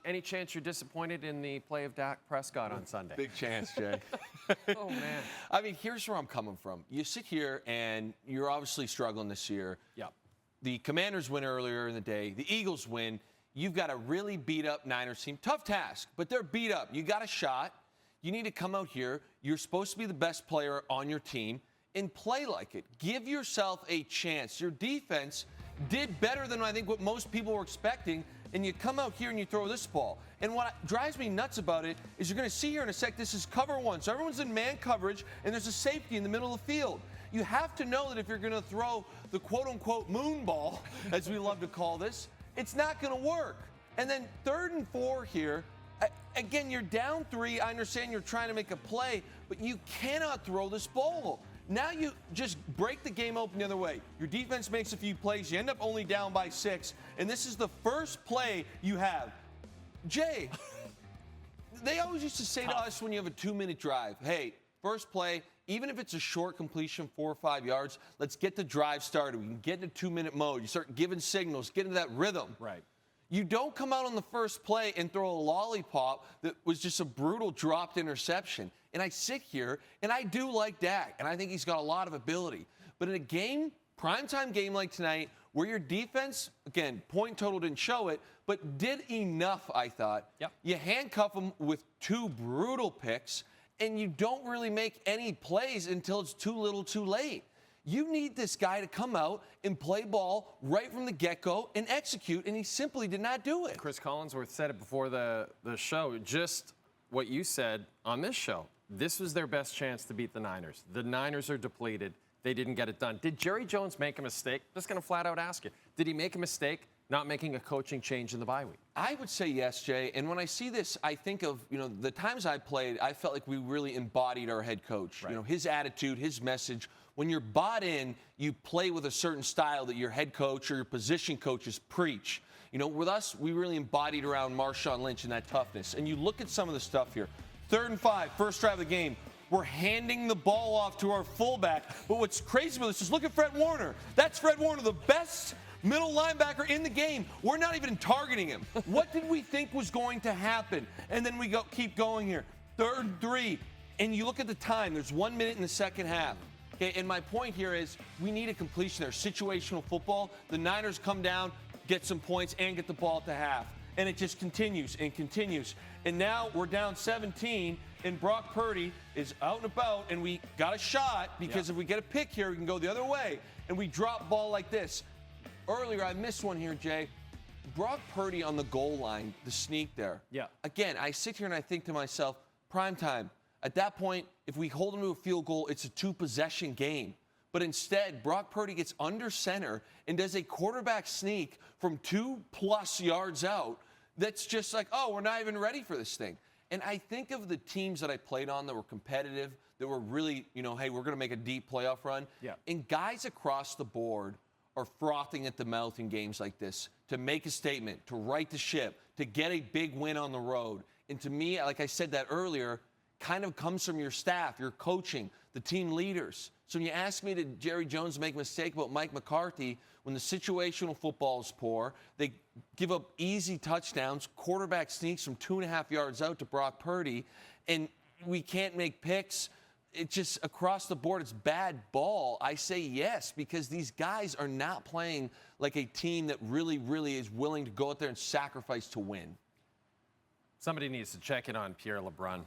Any chance you're disappointed in the play of Dak Prescott on Sunday? Big chance, Jay. Oh, man. I mean, here's where I'm coming from. You sit here, and you're obviously struggling this year. Yep. The Commanders win earlier in the day. The Eagles win. You've got a really beat-up Niners team. Tough task, but they're beat up. You got a shot. You need to come out here. You're supposed to be the best player on your team and play like it. Give yourself a chance. Your defense did better than I think what most people were expecting, and you come out here and you throw this ball. And what drives me nuts about it is you're going to see here in a sec, this is cover one. So everyone's in man coverage, and there's a safety in the middle of the field. You have to know that if you're going to throw the quote-unquote moon ball, as we love to call this, it's not going to work. And then 3rd and 4 here, again, you're down 3. I understand you're trying to make a play, but you cannot throw this ball. Now you just break the game open the other way. Your defense makes a few plays. You end up only down by 6, and this is the first play you have. Jay, they always used to say to us when you have a 2-minute drive, hey, first play, even if it's a short completion, 4 or 5 yards, let's get the drive started. We can get into 2-minute mode. You start giving signals, get into that rhythm. Right. You don't come out on the first play and throw a lollipop that was just a brutal dropped interception. And I sit here, and I do like Dak, and I think he's got a lot of ability. But in a game, primetime game like tonight, where your defense, again, point total didn't show it, but did enough, I thought. Yep. You handcuff them with 2 brutal picks, and you don't really make any plays until it's too little too late. You need this guy to come out and play ball right from the get-go and execute, and he simply did not do it. Chris Collinsworth said it before the show, just what you said on this show. This was their best chance to beat the Niners. The Niners are depleted. They didn't get it done. Did Jerry Jones make a mistake? Just going to flat out ask you. Did he make a mistake not making a coaching change in the bye week? I would say yes, Jay. And when I see this, I think of, the times I played, I felt like we really embodied our head coach. Right. His attitude, his message. When you're bought in, you play with a certain style that your head coach or your position coaches preach. With us, we really embodied around Marshawn Lynch and that toughness. And you look at some of the stuff here. 3rd and 5, first drive of the game. We're handing the ball off to our fullback. But what's crazy about this is look at Fred Warner. That's Fred Warner, the best middle linebacker in the game. We're not even targeting him. What did we think was going to happen? And then we keep going here. 3rd and 3. And you look at the time. There's 1 minute in the second half. Okay, and my point here is we need a completion there. Situational football. The Niners come down, get some points, and get the ball at the half. And it just continues and continues. And now we're down 17, and Brock Purdy is out and about, and we got a shot because if we get a pick here, we can go the other way. And we drop ball like this. Earlier, I missed one here, Jay. Brock Purdy on the goal line, the sneak there. Yeah. Again, I sit here and I think to myself, prime time. At that point, if we hold him to a field goal, it's a 2-possession game. But instead, Brock Purdy gets under center and does a quarterback sneak from 2+ yards out that's just like, oh, we're not even ready for this thing. And I think of the teams that I played on that were competitive, that were really, hey, we're going to make a deep playoff run. Yeah. And guys across the board are frothing at the mouth in games like this to make a statement, to right the ship, to get a big win on the road. And to me, like I said that earlier, kind of comes from your staff, your coaching, the team leaders. So when you ask me, did Jerry Jones make a mistake about Mike McCarthy, when the situational football is poor, they give up easy touchdowns, quarterback sneaks from 2.5 yards out to Brock Purdy, and we can't make picks. It's just across the board, it's bad ball. I say yes, because these guys are not playing like a team that really, really is willing to go out there and sacrifice to win. Somebody needs to check in on Pierre LeBrun.